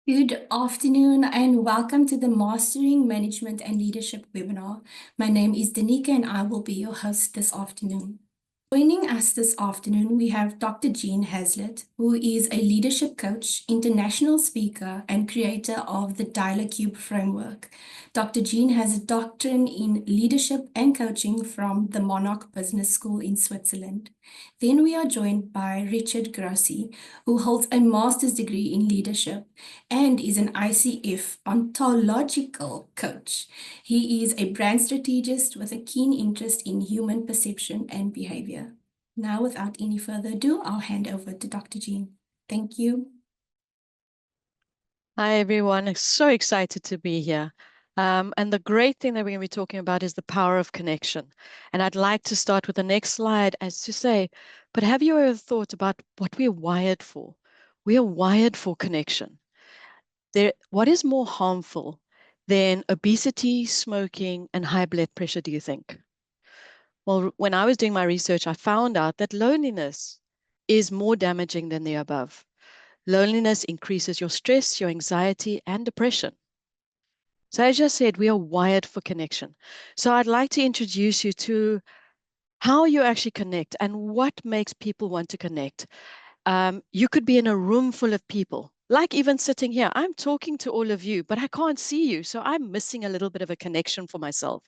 Good afternoon and welcome to the Mastering Management and Leadership webinar. My name is Danica and I will be your host this afternoon. Joining us this afternoon, we have Dr. Jean Hazlitt, who is a leadership coach, international speaker, and creator of the Dial-A-Cube framework. Dr. Jean has a doctorate in leadership and coaching from the Monarch Business School in Switzerland. Then we are joined by Richard Grossi, who holds a master's degree in leadership and is an ICF ontological coach. He is a brand strategist with a keen interest in human perception and behavior. Now, without any further ado, I'll hand over to Dr. Jean. Thank you. Hi, everyone. I'm so excited to be here. And the great thing that we're going to be talking about is the power of connection. And I'd like to start with the next slide as to say, but have you ever thought about what we're wired for? We are wired for connection. What is more harmful than obesity, smoking, and high blood pressure, do you think? Well, when I was doing my research, I found out that loneliness is more damaging than the above. Loneliness increases your stress, your anxiety, and depression. So as I said, we are wired for connection. So I'd like to introduce you to how you actually connect and what makes people want to connect. You could be in a room full of people, like even sitting here. I'm talking to all of you, but I can't see you. So I'm missing a little bit of a connection for myself.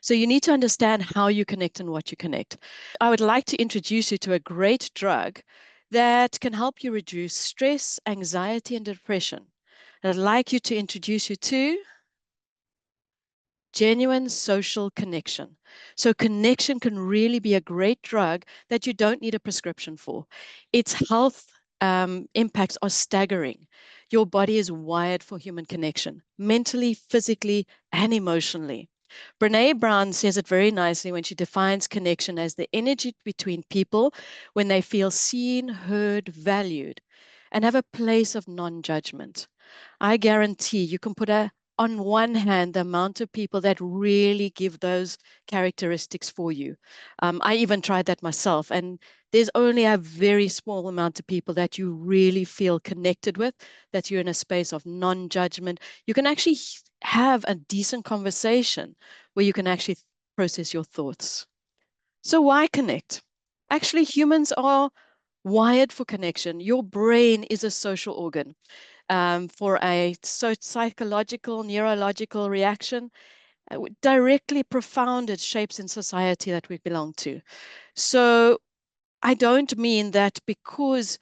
So you need to understand how you connect and what you connect. I would like to introduce you to a great drug that can help you reduce stress, anxiety, and depression. And I'd like you to introduce you to genuine social connection. So connection can really be a great drug that you don't need a prescription for. Its health impacts are staggering. Your body is wired for human connection, mentally, physically, and emotionally. Brene Brown says it very nicely when she defines connection as the energy between people when they feel seen, heard, valued, and have a place of non-judgment. I guarantee you can put on one hand, the amount of people that really give those characteristics for you. I even tried that myself, and there's only a very small amount of people that you really feel connected with, that you're in a space of non-judgment. You can actually have a decent conversation where you can actually process your thoughts. So why connect? Actually, humans are wired for connection. Your brain is a social organ. For a psychological, neurological reaction, directly profounded shapes in society that we belong to. So I don't mean that because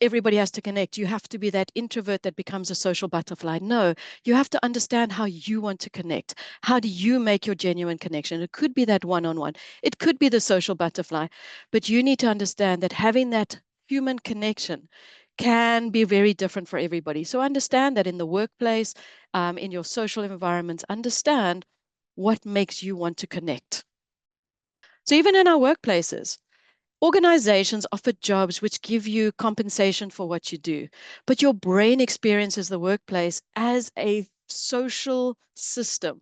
everybody has to connect, you have to be that introvert that becomes a social butterfly. No, you have to understand how you want to connect. How do you make your genuine connection? It could be that one-on-one. It could be the social butterfly, but you need to understand that having that human connection can be very different for everybody. So understand that in the workplace, in your social environments, understand what makes you want to connect. So even in our workplaces, organizations offer jobs which give you compensation for what you do, but your brain experiences the workplace as a social system.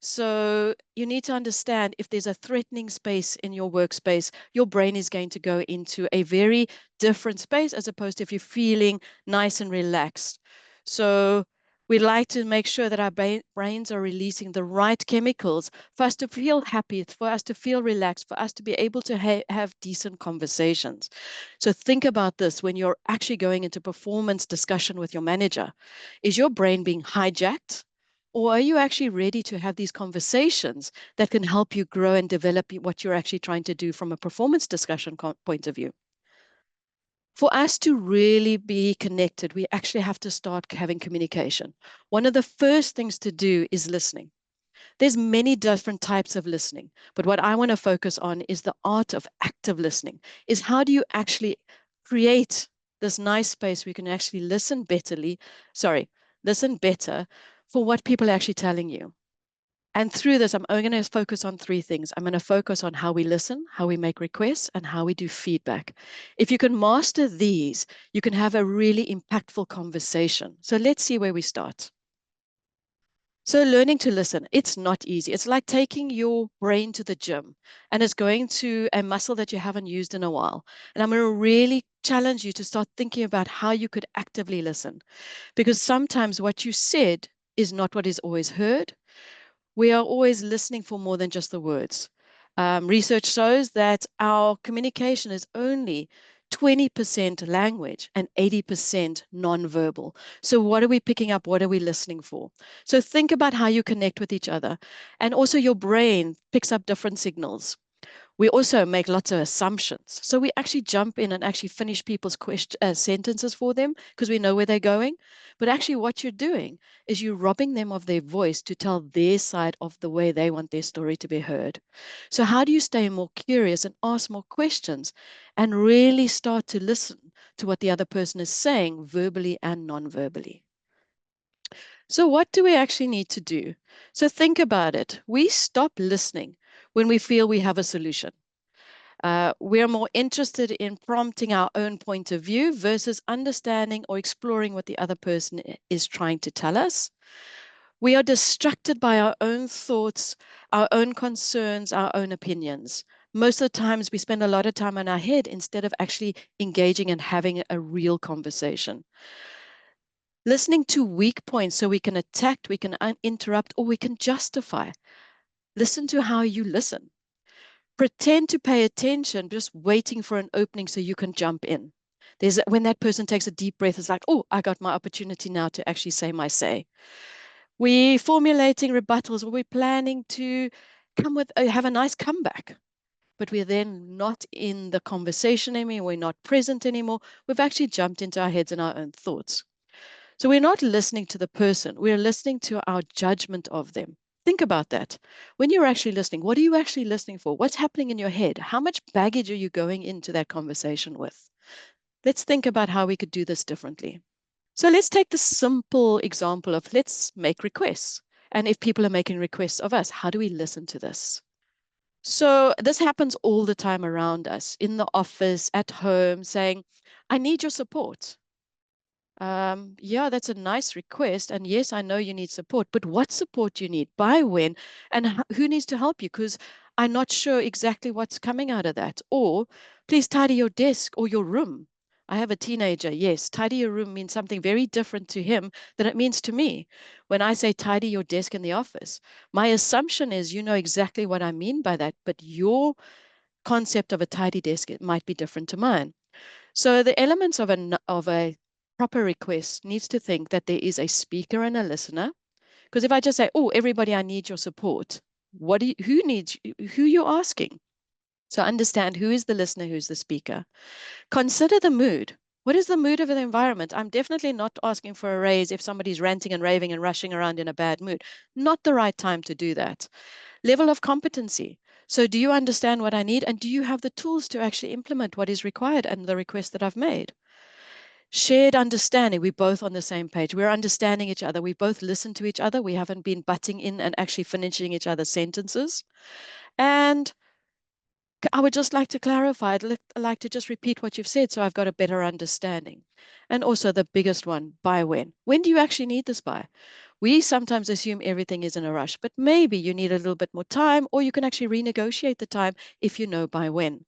So you need to understand if there's a threatening space in your workspace, your brain is going to go into a very different space as opposed to if you're feeling nice and relaxed. So we like to make sure that our brains are releasing the right chemicals for us to feel happy, for us to feel relaxed, for us to be able to have decent conversations. So think about this when you're actually going into performance discussion with your manager. Is your brain being hijacked? Or are you actually ready to have these conversations that can help you grow and develop what you're actually trying to do from a performance discussion point of view? For us to really be connected, we actually have to start having communication. One of the first things to do is listening. There's many different types of listening, but what I want to focus on is the art of active listening, is how do you actually create this nice space where you can actually listen better for what people are actually telling you. And through this, I'm only going to focus on three things. I'm going to focus on how we listen, how we make requests, and how we do feedback. If you can master these, you can have a really impactful conversation. So let's see where we start. So learning to listen, it's not easy. It's like taking your brain to the gym and it's going to a muscle that you haven't used in a while. And I'm going to really challenge you to start thinking about how you could actively listen, because sometimes what you said is not what is always heard. We are always listening for more than just the words. Research shows that our communication is only 20% language and 80% nonverbal. So, what are we picking up? What are we listening for? So, think about how you connect with each other. And also, your brain picks up different signals. We also make lots of assumptions. So we actually jump in and actually finish people's sentences for them because we know where they're going. But actually, what you're doing is you're robbing them of their voice to tell their side of the way they want their story to be heard. So, how do you stay more curious and ask more questions and really start to listen to what the other person is saying verbally and non-verbally? So, what do we actually need to do? So, think about it. We stop listening when we feel we have a solution. We're more interested in prompting our own point of view versus understanding or exploring what the other person is trying to tell us. We are distracted by our own thoughts, our own concerns, our own opinions. Most of the times, we spend a lot of time in our head instead of actually engaging and having a real conversation. Listening to weak points so we can attack, we can interrupt, or we can justify. Listen to how you listen. Pretend to pay attention, just waiting for an opening so you can jump in. When that person takes a deep breath, it's like, oh, I got my opportunity now to actually say my say. We're formulating rebuttals, or we're planning to have a nice comeback, but we're then not in the conversation anymore. We're not present anymore. We've actually jumped into our heads and our own thoughts. So we're not listening to the person, we're listening to our judgment of them. Think about that. When you're actually listening, what are you actually listening for? What's happening in your head? How much baggage are you going into that conversation with? Let's think about how we could do this differently. So let's take the simple example of let's make requests. And if people are making requests of us, how do we listen to this? So this happens all the time around us, in the office, at home, saying, I need your support. Yeah, that's a nice request. And yes, I know you need support, but what support do you need? By when? And who needs to help you? Because I'm not sure exactly what's coming out of that. Or please tidy your desk or your room. I have a teenager. Yes, tidy your room means something very different to him than it means to me. When I say tidy your desk in the office, my assumption is you know exactly what I mean by that, but your concept of a tidy desk, it might be different to mine. So the elements of a proper request needs to think that there is a speaker and a listener. Because if I just say, "Oh, everybody, I need your support," who you're asking? So understand who is the listener, who's the speaker. Consider the mood. What is the mood of the environment? I'm definitely not asking for a raise if somebody's ranting and raving and rushing around in a bad mood. Not the right time to do that. Level of competency. So, do you understand what I need? And do you have the tools to actually implement what is required and the request that I've made? Shared understanding. We're both on the same page. We're understanding each other. We both listen to each other. We haven't been butting in and actually finishing each other's sentences. And I would just like to clarify, like to just repeat what you've said so I've got a better understanding. And also the biggest one, by when? When do you actually need this by? We sometimes assume everything is in a rush, but maybe you need a little bit more time, or you can actually renegotiate the time if you know by when.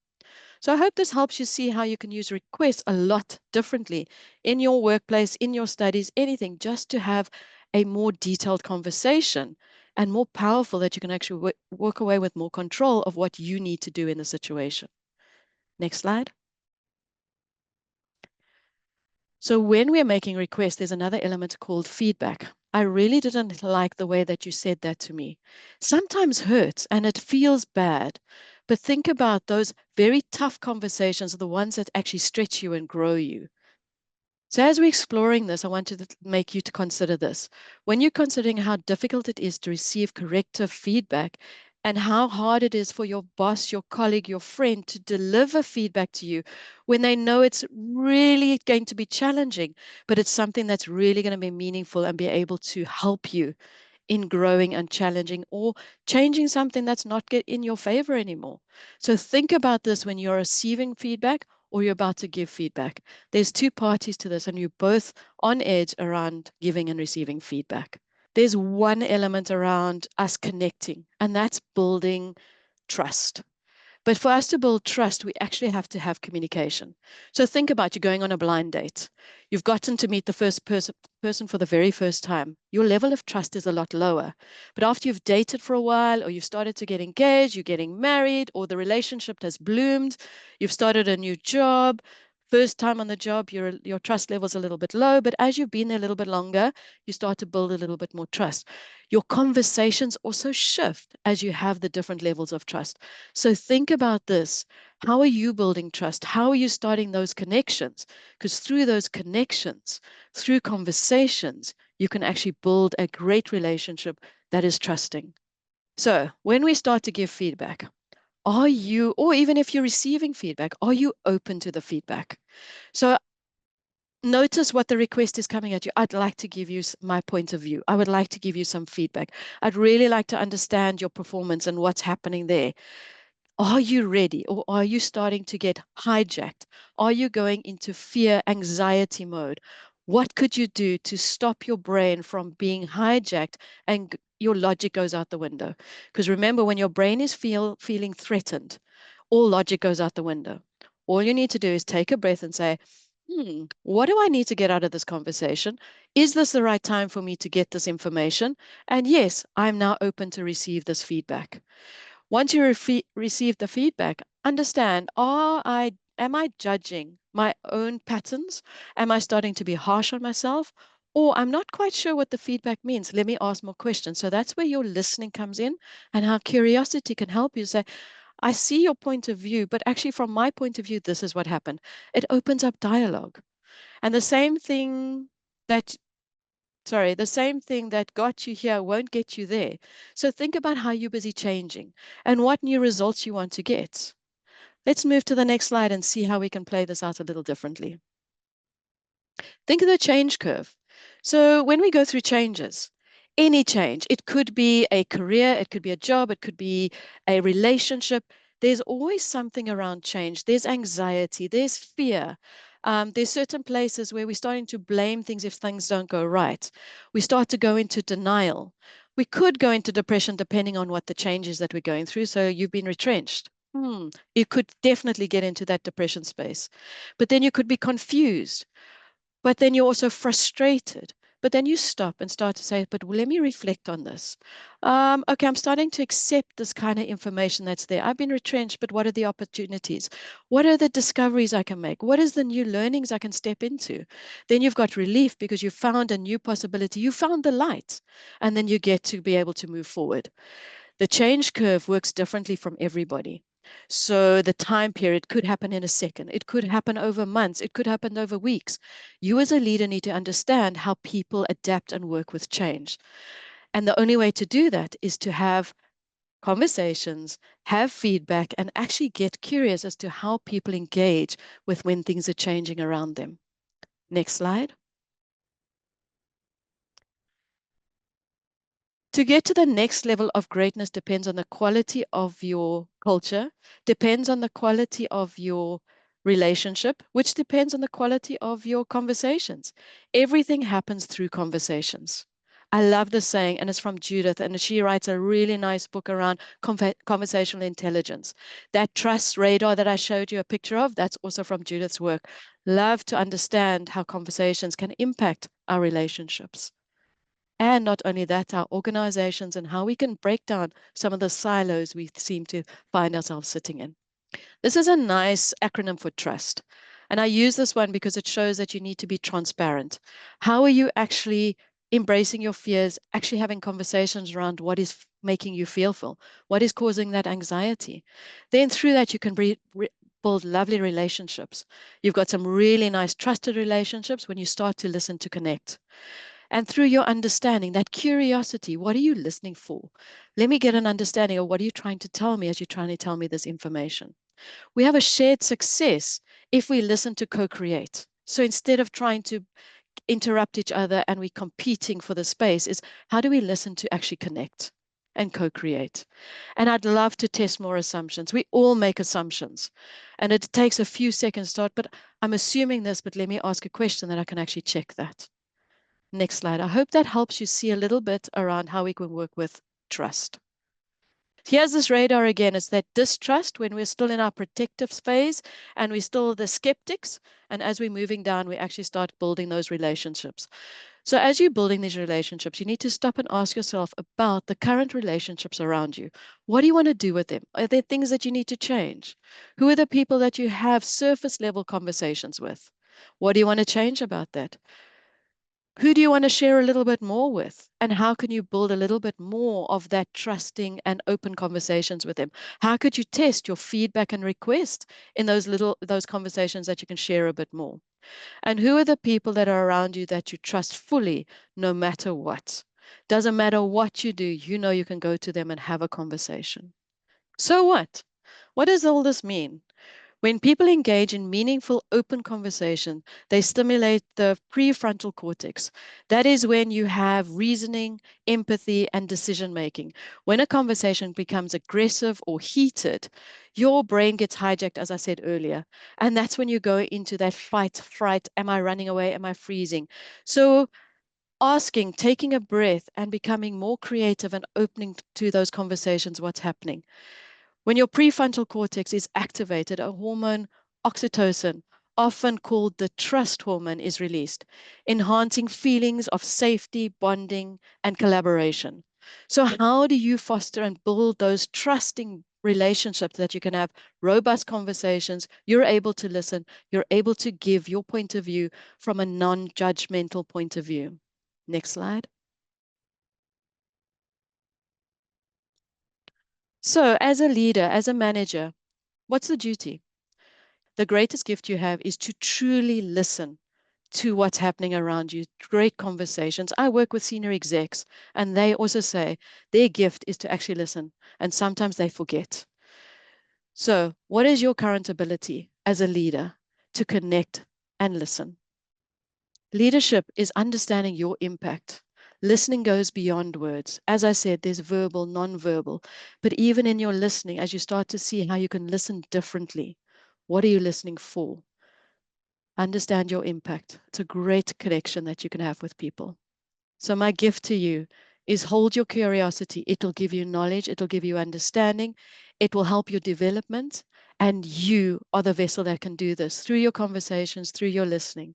So I hope this helps you see how you can use requests a lot differently in your workplace, in your studies, anything, just to have a more detailed conversation and more powerful that you can actually walk away with more control of what you need to do in the situation. Next slide. So when we're making requests, there's another element called feedback. I really didn't like the way that you said that to me. Sometimes hurts and it feels bad, but think about those very tough conversations are the ones that actually stretch you and grow you. So as we're exploring this, I want to make you to consider this. When you're considering how difficult it is to receive corrective feedback and how hard it is for your boss, your colleague, your friend to deliver feedback to you when they know it's really going to be challenging, but it's something that's really going to be meaningful and be able to help you in growing and challenging or changing something that's not get in your favor anymore. So think about this when you're receiving feedback or you're about to give feedback. There's two parties to this, and you're both on edge around giving and receiving feedback. there's one element around us connecting, and that's building trust. But for us to build trust, we actually have to have communication. So think about you going on a blind date. You've gotten to meet the person for the very first time. Your level of trust is a lot lower. But after you've dated for a while, or you've started to get engaged, you're getting married, or the relationship has bloomed, you've started a new job, first time on the job, your trust level's a little bit low. But as you've been there a little bit longer, you start to build a little bit more trust. Your conversations also shift as you have the different levels of trust. So think about this. How are you building trust? How are you starting those connections? Because through those connections, through conversations, you can actually build a great relationship that is trusting. So when we start to give feedback, are you, or even if you're receiving feedback, are you open to the feedback? So notice what the request is coming at you. I'd like to give you my point of view. I would like to give you some feedback. I'd really like to understand your performance and what's happening there. Are you ready, or are you starting to get hijacked? Are you going into fear, anxiety mode? What could you do to stop your brain from being hijacked and your logic goes out the window? Because remember, when your brain is feeling threatened, all logic goes out the window. All you need to do is take a breath and say, what do I need to get out of this conversation? Is this the right time for me to get this information? And yes, I'm now open to receive this feedback. Once you receive the feedback, understand, am I judging my own patterns? Am I starting to be harsh on myself? Or I'm not quite sure what the feedback means. Let me ask more questions. So that's where your listening comes in, and how curiosity can help you say, I see your point of view, but actually, from my point of view, this is what happened. It opens up dialogue. And that, the same thing that got you here won't get you there. So think about how you're busy changing and what new results you want to get. Let's move to the next slide and see how we can play this out a little differently. Think of the change curve. So when we go through changes, any change, it could be a career, it could be a job, it could be a relationship. There's always something around change. There's anxiety, there's fear. There's certain places where we're starting to blame things if things don't go right. We start to go into denial. We could go into depression depending on what the change is that we're going through. So you've been retrenched. You could definitely get into that depression space. But then you could be confused. But then you're also frustrated. But then you stop and start to say, but let me reflect on this. Okay, I'm starting to accept this kind of information that's there. I've been retrenched, but what are the opportunities? What are the discoveries I can make? What is the new learnings I can step into? Then you've got relief because you found a new possibility. You found the light, and then you get to be able to move forward. The change curve works differently from everybody. So the time period could happen in a second. It could happen over months. It could happen over weeks. You as a leader need to understand how people adapt and work with change. And the only way to do that is to have conversations, have feedback, and actually get curious as to how people engage with when things are changing around them. Next slide. To get to the next level of greatness depends on the quality of your culture, depends on the quality of your relationship, which depends on the quality of your conversations. Everything happens through conversations. I love this saying, and it's from Judith, and she writes a really nice book around conversational intelligence. That trust radar that I showed you a picture of, that's also from Judith's work. Love to understand how conversations can impact our relationships. And not only that, our organizations and how we can break down some of the silos we seem to find ourselves sitting in. This is a nice acronym for trust. And I use this one because it shows that you need to be transparent. How are you actually embracing your fears, actually having conversations around what is making you fearful, what is causing that anxiety? Then through that, you can build lovely relationships. You've got some really nice trusted relationships when you start to listen to connect. And through your understanding, that curiosity, what are you listening for? Let me get an understanding of what are you trying to tell me as you're trying to tell me this information. We have a shared success if we listen to co-create. So instead of trying to interrupt each other and we're competing for the space, is how do we listen to actually connect and co-create? And I'd love to test more assumptions. We all make assumptions. And it takes a few seconds to start, but I'm assuming this, but let me ask a question that I can actually check that. Next slide. I hope that helps you see a little bit around how we can work with trust. Here's this radar again. It's that distrust when we're still in our protective phase and we're still the skeptics. And as we're moving down, we actually start building those relationships. So as you're building these relationships, you need to stop and ask yourself about the current relationships around you. What do you want to do with them? Are there things that you need to change? Who are the people that you have surface level conversations with? What do you want to change about that? Who do you want to share a little bit more with? And how can you build a little bit more of that trusting and open conversations with them? How could you test your feedback and request in those conversations that you can share a bit more? And who are the people that are around you that you trust fully, no matter what? Doesn't matter what you do, you know you can go to them and have a conversation. So what? What does all this mean? When people engage in meaningful, open conversation, they stimulate the prefrontal cortex. That is when you have reasoning, empathy, and decision making. When a conversation becomes aggressive or heated, your brain gets hijacked, as I said earlier. And that's when you go into that fight, fright. Am I running away? Am I freezing? So asking, taking a breath, and becoming more creative and opening to those conversations, what's happening. When your prefrontal cortex is activated, a hormone, oxytocin, often called the trust hormone, is released, enhancing feelings of safety, bonding, and collaboration. So, how do you foster and build those trusting relationships that you can have robust conversations? You're able to listen, you're able to give your point of view from a non judgmental point of view. Next slide. So, as a leader, as a manager, what's the duty? The greatest gift you have is to truly listen to what's happening around you. Great conversations. I work with senior execs, and they also say their gift is to actually listen, and sometimes they forget. So, what is your current ability as a leader to connect and listen? Leadership is understanding your impact. Listening goes beyond words. As I said, there's verbal, non-verbal, but even in your listening, as you start to see how you can listen differently, what are you listening for? Understand your impact. It's a great connection that you can have with people. So, my gift to you is hold your curiosity. It'll give you knowledge, it'll give you understanding, it will help your development. And you are the vessel that can do this through your conversations, through your listening.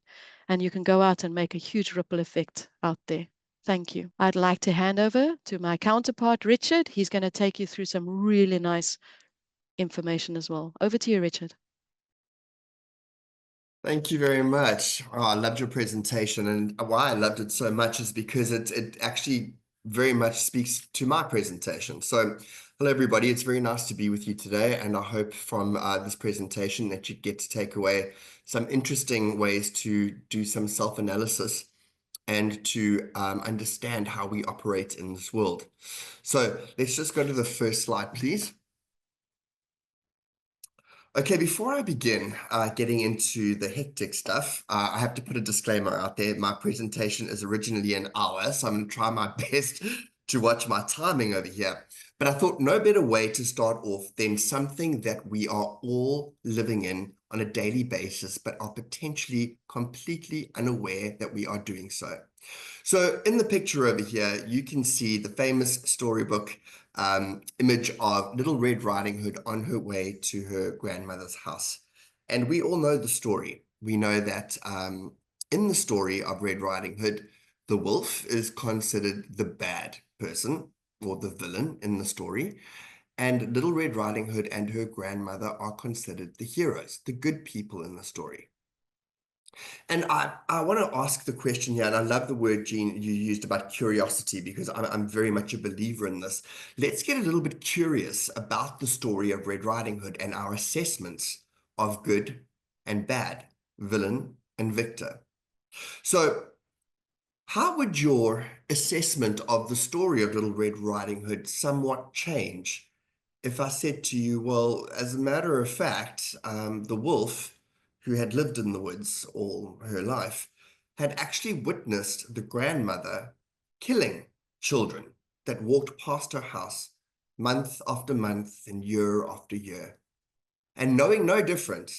And you can go out and make a huge ripple effect out there. Thank you. I'd like to hand over to my counterpart, Richard. He's going to take you through some really nice information as well. Over to you, Richard. Thank you very much. Oh, I loved your presentation, and why I loved it so much is because it actually very much speaks to my presentation. So, hello everybody, it's very nice to be with you today, and I hope from this presentation that you get to take away some interesting ways to do some self-analysis and to understand how we operate in this world. So let's just go to the first slide, please. Okay, before I begin getting into the hectic stuff, I have to put a disclaimer out there. My presentation is originally an hour, so I'm going to try my best to watch my timing over here. But I thought no better way to start off than something that we are all living in on a daily basis, but are potentially completely unaware that we are doing so. So in the picture over here, you can see the famous storybook image of Little Red Riding Hood on her way to her grandmother's house. And we all know the story. We know that in the story of Red Riding Hood, the wolf is considered the bad person or the villain in the story. And Little Red Riding Hood and her grandmother are considered the heroes, the good people in the story. And I want to ask the question here, and I love the word, Jean, you used about curiosity, because I'm very much a believer in this. Let's get a little bit curious about the story of Red Riding Hood and our assessments of good and bad, villain and victor. So, how would your assessment of the story of Little Red Riding Hood somewhat change if I said to you, well, as a matter of fact, the wolf, who had lived in the woods all her life, had actually witnessed the grandmother killing children that walked past her house month after month and year after year. And knowing no different,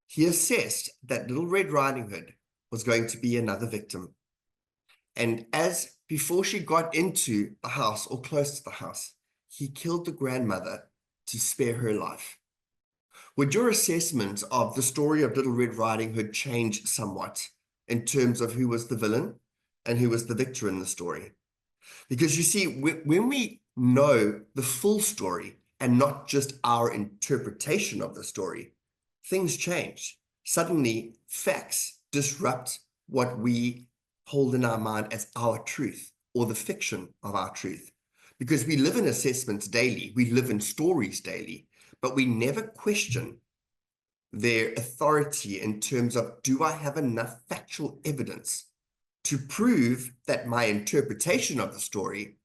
he assessed that Little Red Riding Hood was going to be another victim. And before she got into the house or close to the house, he killed the grandmother to spare her life. Would your assessment of the story of Little Red Riding Hood change somewhat in terms of who was the villain and who was the victor in the story? Because you see, when we know the full story and not just our interpretation of the story, things change. Suddenly, facts disrupt what we hold in our mind as our truth or the fiction of our truth. Because we live in assessments daily, we live in stories daily, but we never question their authority in terms of, do I have enough factual evidence to prove that my interpretation of the story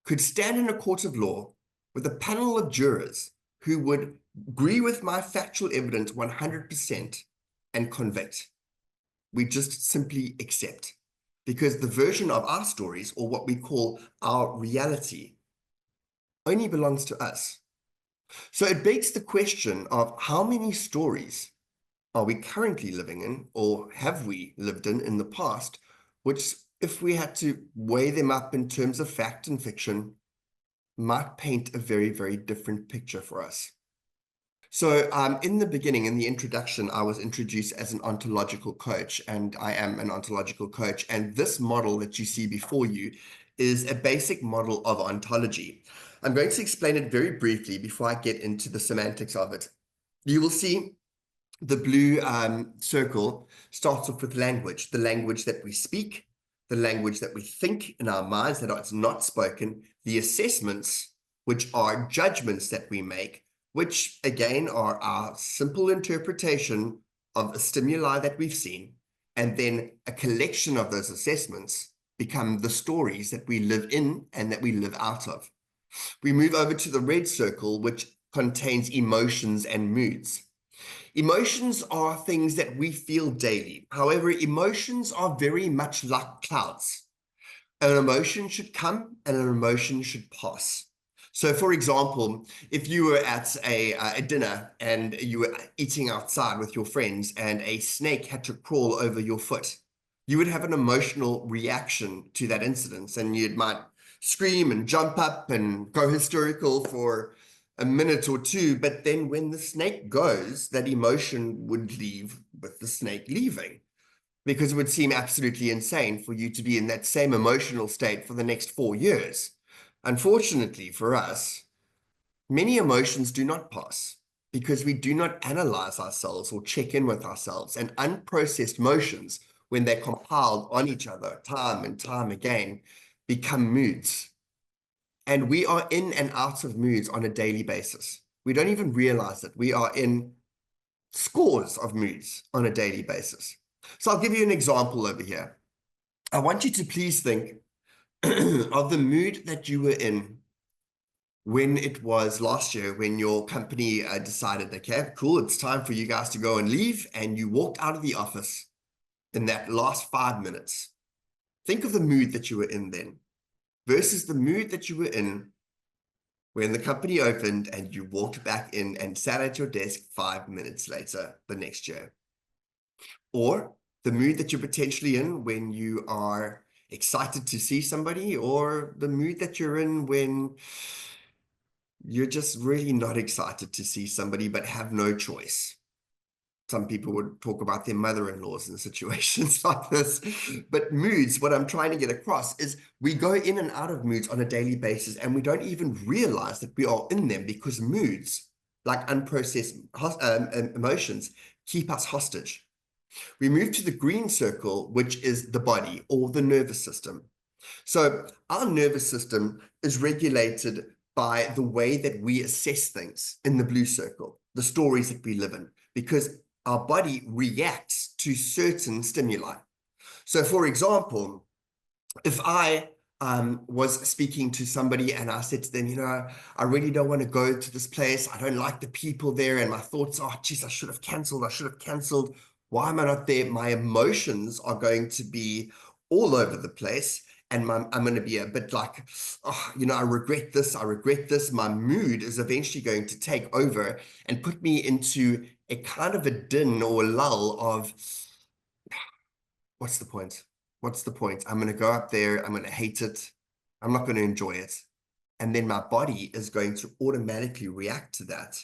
could stand in a court of law with a panel of jurors who would agree with my factual evidence 100% and convict. We just simply accept, because the version of our stories, or what we call our reality, only belongs to us. So it begs the question of how many stories are we currently living in, or have we lived in the past, which, if we had to weigh them up in terms of fact and fiction, might paint a very, very different picture for us. So in the beginning, in the introduction, I was introduced as an ontological coach, and I am an ontological coach. And this model that you see before you is a basic model of ontology. I'm going to explain it very briefly before I get into the semantics of it. You will see the blue circle starts off with language, the language that we speak, the language that we think in our minds that is not spoken, the assessments, which are judgments that we make, which again are our simple interpretation of a stimuli that we've seen, and then a collection of those assessments become the stories that we live in and that we live out of. We move over to the red circle, which contains emotions and moods. Emotions are things that we feel daily. However, emotions are very much like clouds. An emotion should come and an emotion should pass. So, for example, if you were at a dinner and you were eating outside with your friends and a snake had to crawl over your foot, you would have an emotional reaction to that incident, and you might scream and jump up and go hysterical for a minute or two, but then when the snake goes, that emotion would leave with the snake leaving, because it would seem absolutely insane for you to be in that same emotional state for the next 4 years. Unfortunately for us, many emotions do not pass because we do not analyze ourselves or check in with ourselves, and unprocessed emotions, when they're compiled on each other time and time again, become moods. And we are in and out of moods on a daily basis. We don't even realize that we are in scores of moods on a daily basis. So I'll give you an example over here. I want you to please think of the mood that you were in when it was last year, when your company decided, okay, cool, it's time for you guys to go and leave, and you walked out of the office in that last 5 minutes. Think of the mood that you were in then versus the mood that you were in when the company opened and you walked back in and sat at your desk 5 minutes later the next year. Or the mood that you're potentially in when you are excited to see somebody, or the mood that you're in when you're just really not excited to see somebody but have no choice. Some people would talk about their mother-in-laws in situations like this. But moods, what I'm trying to get across is we go in and out of moods on a daily basis, and we don't even realize that we are in them, because moods, like unprocessed emotions, keep us hostage. We move to the green circle, which is the body or the nervous system. So our nervous system is regulated by the way that we assess things in the blue circle, the stories that we live in, because our body reacts to certain stimuli. So, for example, if I was speaking to somebody and I said to them, I really don't want to go to this place. I don't like the people there. And my thoughts are, geez, I should have canceled. Why am I not there? My emotions are going to be all over the place. And I'm going to be a bit like, I regret this. My mood is eventually going to take over and put me into a kind of a din or a lull of, what's the point? What's the point? I'm going to go up there. I'm going to hate it. I'm not going to enjoy it. And then my body is going to automatically react to that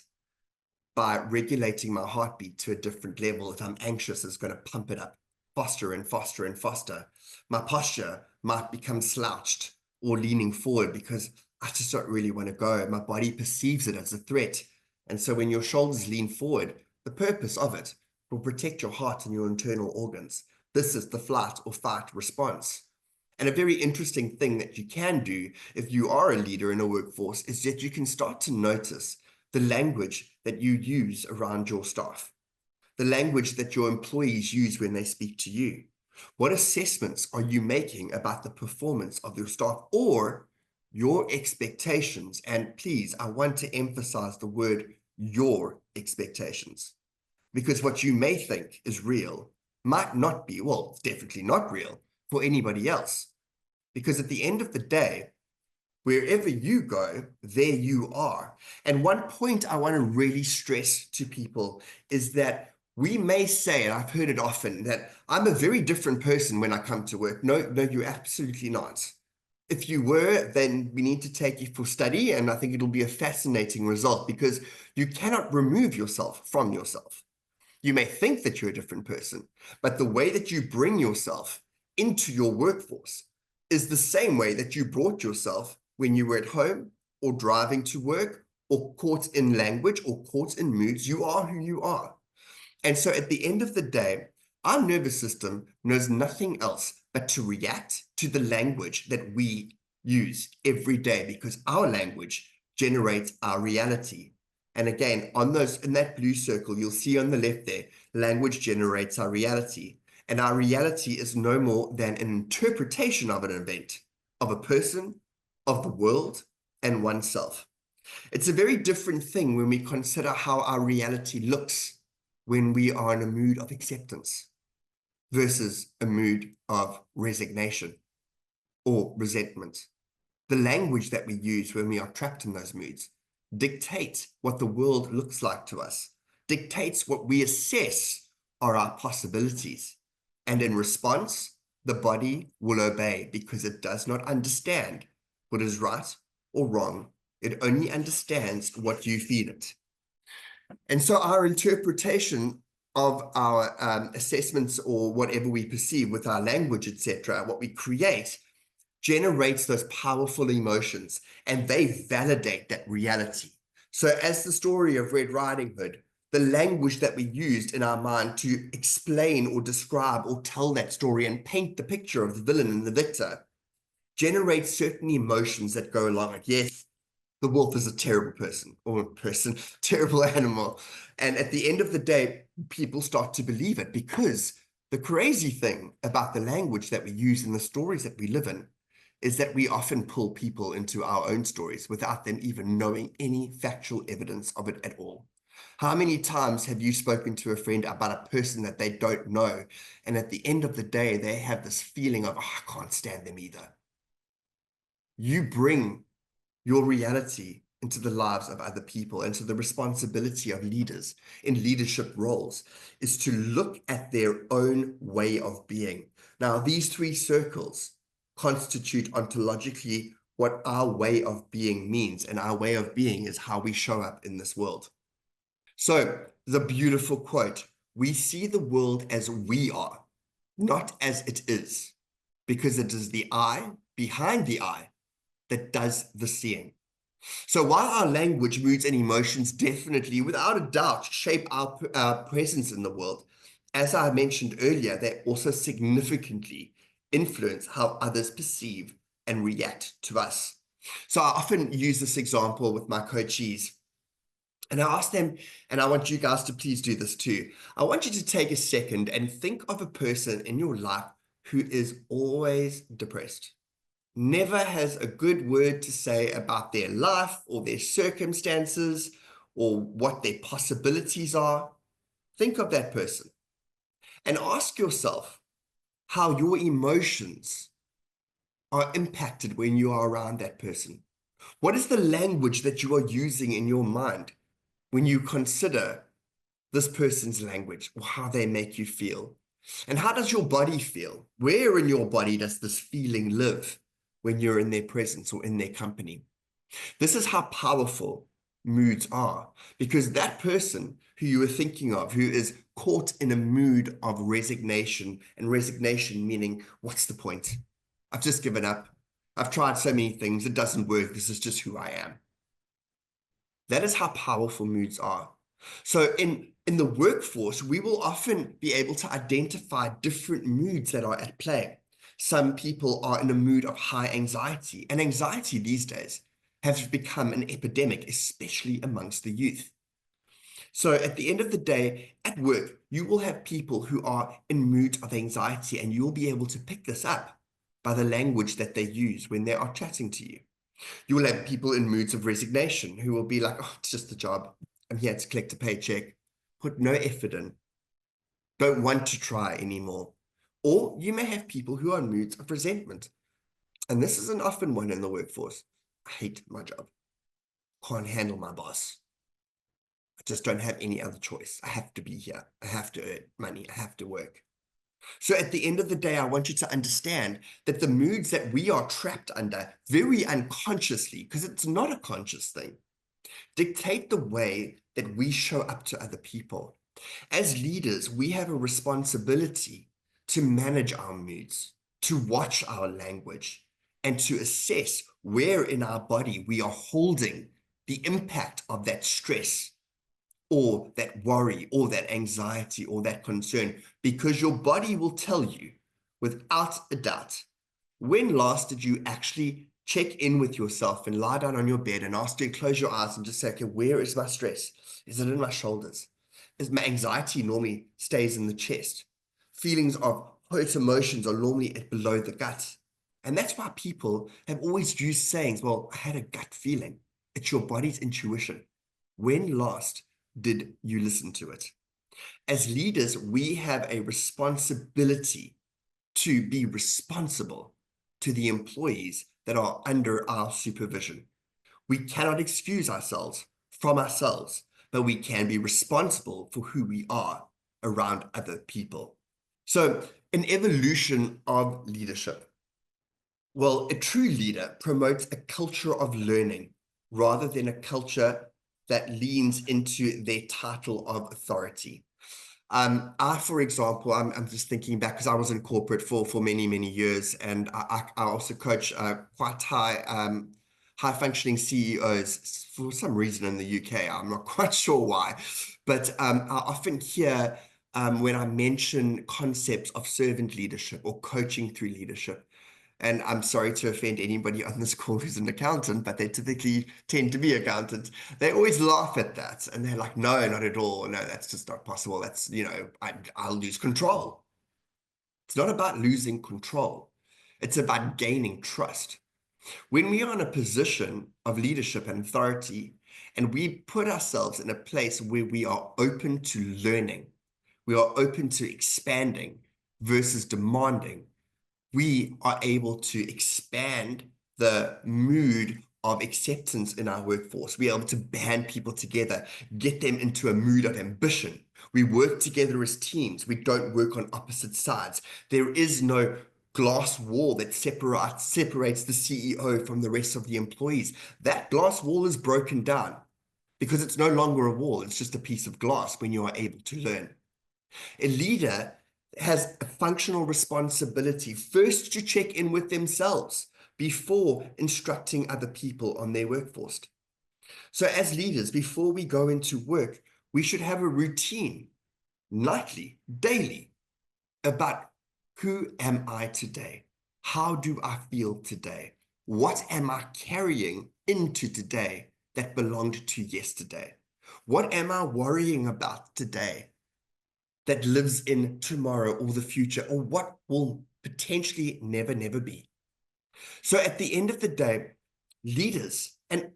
by regulating my heartbeat to a different level. If I'm anxious, it's going to pump it up faster and faster and faster. My posture might become slouched or leaning forward because I just don't really want to go. My body perceives it as a threat. And so when your shoulders lean forward, the purpose of it will protect your heart and your internal organs. This is the flight or fight response. And a very interesting thing that you can do if you are a leader in a workforce is that you can start to notice the language that you use around your staff, the language that your employees use when they speak to you. What assessments are you making about the performance of your staff or your expectations? And please, I want to emphasize the word your expectations, because what you may think is real might not be, well, it's definitely not real for anybody else. Because at the end of the day, wherever you go, there you are. And one point I want to really stress to people is that we may say, and I've heard it often, that I'm a very different person when I come to work. No, you're absolutely not. If you were, then we need to take you for study, and I think it'll be a fascinating result because you cannot remove yourself from yourself. You may think that you're a different person, but the way that you bring yourself into your workforce is the same way that you brought yourself when you were at home or driving to work or caught in language or caught in moods. You are who you are. And so at the end of the day, our nervous system knows nothing else but to react to the language that we use every day, because our language generates our reality. And again, on those, in that blue circle, you'll see on the left there, language generates our reality. And our reality is no more than an interpretation of an event, of a person, of the world, and oneself. It's a very different thing when we consider how our reality looks when we are in a mood of acceptance versus a mood of resignation or resentment. The language that we use when we are trapped in those moods dictates what the world looks like to us, dictates what we assess are our possibilities. And in response, the body will obey because it does not understand what is right or wrong. It only understands what you feed it. And so our interpretation of our assessments or whatever we perceive with our language, etc., what we create generates those powerful emotions, and they validate that reality. So as the story of Red Riding Hood, the language that we used in our mind to explain or describe or tell that story and paint the picture of the villain and the victor generates certain emotions that go along it. Yes, the wolf is a terrible person, terrible animal. And at the end of the day, people start to believe it, because the crazy thing about the language that we use in the stories that we live in is that we often pull people into our own stories without them even knowing any factual evidence of it at all. How many times have you spoken to a friend about a person that they don't know, and at the end of the day, they have this feeling of, oh, I can't stand them either. You bring your reality into the lives of other people. And so the responsibility of leaders in leadership roles is to look at their own way of being. Now, these three circles constitute ontologically what our way of being means. And our way of being is how we show up in this world. So the beautiful quote, we see the world as we are, not as it is, because it is the I behind the I that does the seeing. So while our language, moods, and emotions definitely, without a doubt, shape our presence in the world, as I mentioned earlier, they also significantly influence how others perceive and react to us. So I often use this example with my coachees, and I ask them, and I want you guys to please do this too. I want you to take a second and think of a person in your life who is always depressed, never has a good word to say about their life or their circumstances or what their possibilities are. Think of that person and ask yourself how your emotions are impacted when you are around that person. What is the language that you are using in your mind when you consider this person's language or how they make you feel? And how does your body feel? Where in your body does this feeling live when you're in their presence or in their company? This is how powerful moods are, because that person who you were thinking of, who is caught in a mood of resignation, and resignation meaning, what's the point? I've just given up. I've tried so many things. It doesn't work. This is just who I am. That is how powerful moods are. So in the workforce, we will often be able to identify different moods that are at play. Some people are in a mood of high anxiety, and anxiety these days has become an epidemic, especially amongst the youth. So at the end of the day, at work, you will have people who are in moods of anxiety, and you'll be able to pick this up by the language that they use when they are chatting to you. You will have people in moods of resignation who will be like, oh, it's just a job. I'm here to collect a paycheck. Put no effort in. Don't want to try anymore. Or you may have people who are in moods of resentment. And this is an often one in the workforce. I hate my job. Can't handle my boss. I just don't have any other choice. I have to be here. I have to earn money. I have to work. So at the end of the day, I want you to understand that the moods that we are trapped under very unconsciously, because it's not a conscious thing, dictate the way that we show up to other people. As leaders, we have a responsibility to manage our moods, to watch our language, and to assess where in our body we are holding the impact of that stress or that worry or that anxiety or that concern, because your body will tell you without a doubt, when last did you actually check in with yourself and lie down on your bed and ask you to close your eyes and just say, okay, where is my stress? Is it in my shoulders? Is my anxiety normally stays in the chest? Feelings of hurt emotions are normally below the gut. And that's why people have always used sayings, well, I had a gut feeling. It's your body's intuition. When last did you listen to it? As leaders, we have a responsibility to be responsible to the employees that are under our supervision. We cannot excuse ourselves from ourselves, but we can be responsible for who we are around other people. So, an evolution of leadership. Well, a true leader promotes a culture of learning rather than a culture that leans into their title of authority. For example, I'm just thinking back because I was in corporate for many, many years, and I also coach quite high functioning CEOs for some reason in the UK. I'm not quite sure why, but I often hear when I mention concepts of servant leadership or coaching through leadership. And I'm sorry to offend anybody on this call who's an accountant, but they typically tend to be accountants. They always laugh at that. And they're like, no, not at all. No, that's just not possible. That's, I'll lose control. It's not about losing control. It's about gaining trust. When we are in a position of leadership and authority, and we put ourselves in a place where we are open to learning, we are open to expanding versus demanding, we are able to expand the mood of acceptance in our workforce. We're able to band people together, get them into a mood of ambition. We work together as teams. We don't work on opposite sides. There is no glass wall that separates the CEO from the rest of the employees. That glass wall is broken down because it's no longer a wall. It's just a piece of glass when you are able to learn. A leader has a functional responsibility first to check in with themselves before instructing other people on their workforce. So as leaders, before we go into work, we should have a routine, nightly, daily, about who am I today? How do I feel today? What am I carrying into today that belonged to yesterday? What am I worrying about today that lives in tomorrow or the future, or what will potentially never be? So at the end of the day, leaders, and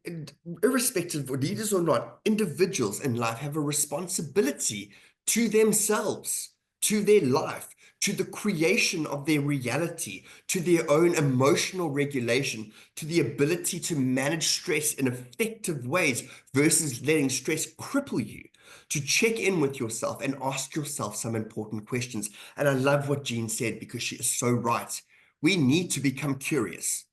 irrespective of leaders or not, individuals in life have a responsibility to themselves, to their life, to the creation of their reality, to their own emotional regulation, to the ability to manage stress in effective ways versus letting stress cripple you. to check in with yourself and ask yourself some important questions. And I love what Jean said because she is so right. We need to become curious.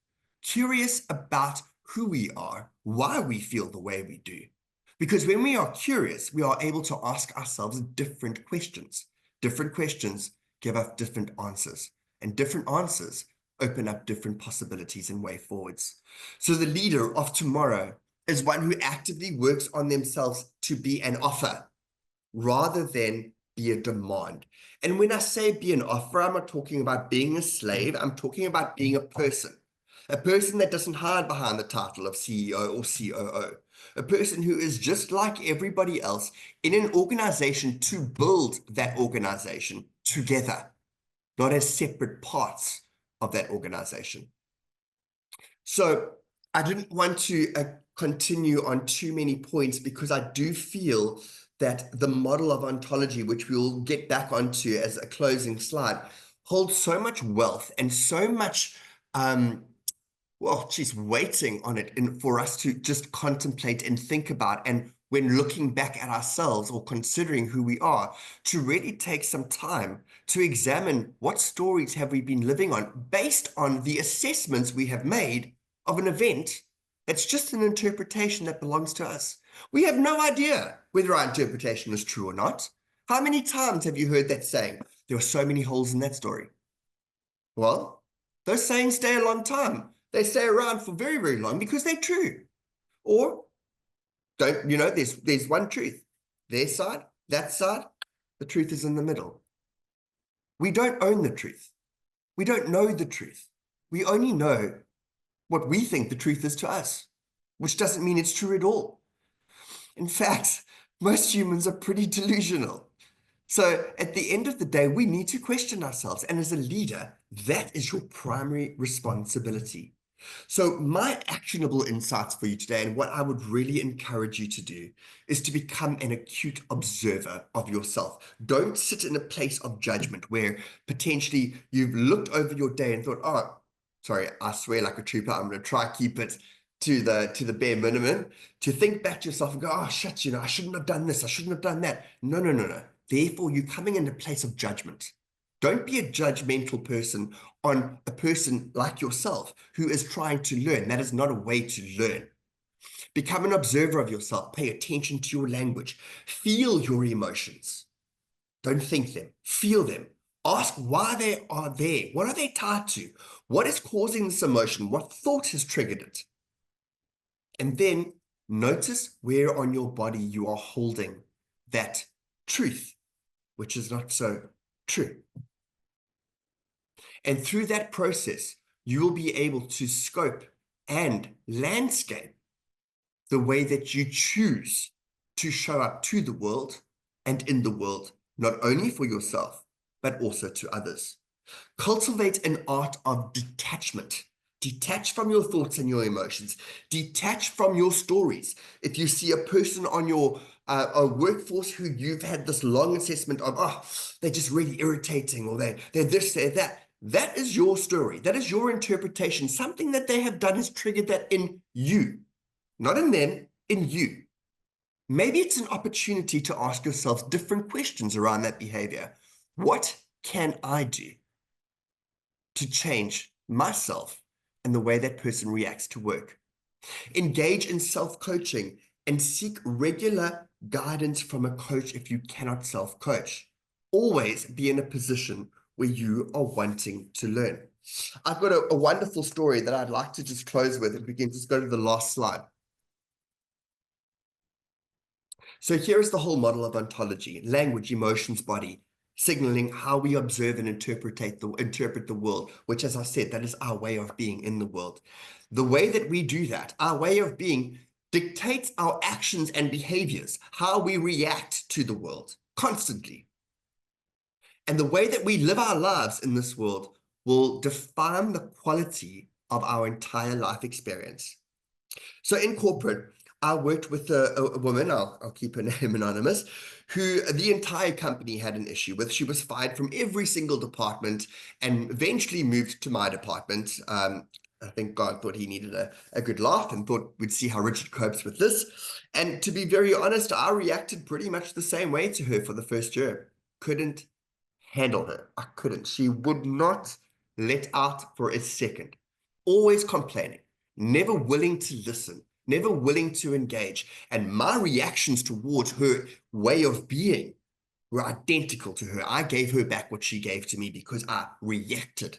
Curious about who we are, why we feel the way we do. Because when we are curious, we are able to ask ourselves different questions. Different questions give us different answers, and different answers open up different possibilities and way forwards. So the leader of tomorrow is one who actively works on themselves to be an offer rather than be a demand. And when I say be an offer, I'm not talking about being a slave. I'm talking about being a person that doesn't hide behind the title of CEO or COO, a person who is just like everybody else in an organization to build that organization together, not as separate parts of that organization. So I didn't want to continue on too many points because I do feel that the model of ontology, which we'll get back onto as a closing slide, holds so much wealth and so much, well, she's waiting on it for us to just contemplate and think about. And when looking back at ourselves or considering who we are, to really take some time to examine what stories have we been living on based on the assessments we have made of an event that's just an interpretation that belongs to us. We have no idea whether our interpretation is true or not. How many times have you heard that saying? There are so many holes in that story. Well, those sayings stay a long time. They stay around for very, very long because they're true. Or don't, there's one truth. Their side, that side, the truth is in the middle. We don't own the truth. We don't know the truth. We only know what we think the truth is to us, which doesn't mean it's true at all. In fact, most humans are pretty delusional. So at the end of the day, we need to question ourselves. And as a leader, that is your primary responsibility. So my actionable insights for you today, and what I would really encourage you to do, is to become an acute observer of yourself. Don't sit in a place of judgment where potentially you've looked over your day and thought, oh, sorry, I swear like a trooper, I'm going to try keep it to the bare minimum, to think back to yourself and go, oh, shit, I shouldn't have done this. I shouldn't have done that. No, no, no, no. Therefore, you're coming in a place of judgment. Don't be a judgmental person on a person like yourself who is trying to learn. That is not a way to learn. Become an observer of yourself. Pay attention to your language. Feel your emotions. Don't think them. Feel them. Ask why they are there. What are they tied to? What is causing this emotion? What thought has triggered it? And then notice where on your body you are holding that truth, which is not so true. And through that process, you will be able to scope and landscape the way that you choose to show up to the world and in the world, not only for yourself, but also to others. Cultivate an art of detachment. Detach from your thoughts and your emotions. Detach from your stories. If you see a person on your a workforce who you've had this long assessment of, oh, they're just really irritating, or they're this, they're that. That is your story. That is your interpretation. Something that they have done has triggered that in you, not in them, in you. Maybe it's an opportunity to ask yourself different questions around that behavior. What can I do to change myself and the way that person reacts to work? Engage in self-coaching and seek regular guidance from a coach if you cannot self-coach. Always be in a position where you are wanting to learn. I've got a wonderful story that I'd like to just close with, if we can just go to the last slide. So here's the whole model of ontology: language, emotions, body, signaling how we observe and interpret the world, which, as I said, that is our way of being in the world. The way that we do that, our way of being, dictates our actions and behaviors, how we react to the world constantly. And the way that we live our lives in this world will define the quality of our entire life experience. So in corporate, I worked with a woman, I'll keep her name anonymous, who the entire company had an issue with. She was fired from every single department and eventually moved to my department. I think God thought he needed a good laugh and thought we'd see how Richard copes with this. And to be very honest, I reacted pretty much the same way to her for the first year. Couldn't handle her. I couldn't. She would not let out for a second. Always complaining, never willing to listen, never willing to engage. And my reactions towards her way of being were identical to her. I gave her back what she gave to me because I reacted.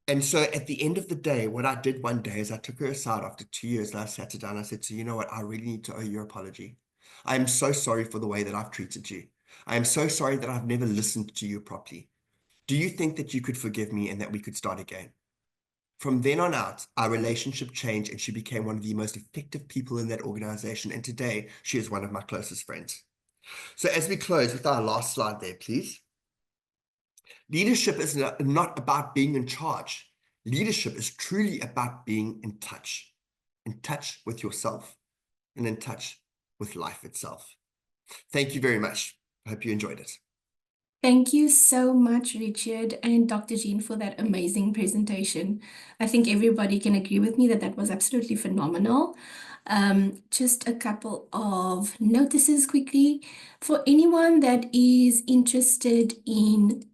And so at the end of the day, what I did one day is I took her aside after 2 years and I sat her down and I said, so you know what? I really need to owe you an apology. I am so sorry for the way that I've treated you. I am so sorry that I've never listened to you properly. Do you think that you could forgive me and that we could start again? From then on out, our relationship changed and she became one of the most effective people in that organization. And today she is one of my closest friends. So as we close with our last slide there, please. Leadership is not about being in charge. Leadership is truly about being in touch with yourself and in touch with life itself. Thank you very much. I hope you enjoyed it. Thank you so much, Richard and Dr. Jean, for that amazing presentation. I think everybody can agree with me that that was absolutely phenomenal. Just a couple of notices quickly. For anyone that is interested in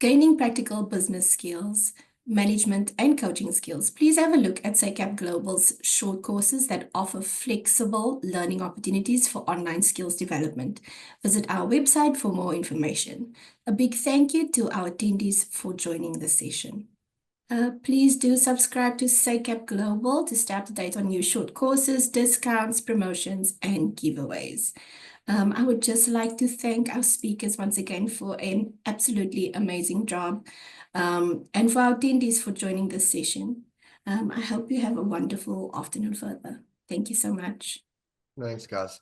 gaining practical business skills, management, and coaching skills, please have a look at SACAP Global's short courses that offer flexible learning opportunities for online skills development. Visit our website for more information. A big thank you to our attendees for joining the session. Please do subscribe to SACAP Global to stay up to date on new short courses, discounts, promotions, and giveaways. I would just like to thank our speakers once again for an absolutely amazing job, and for our attendees for joining this session. I hope you have a wonderful afternoon further. Thank you so much. Thanks, guys.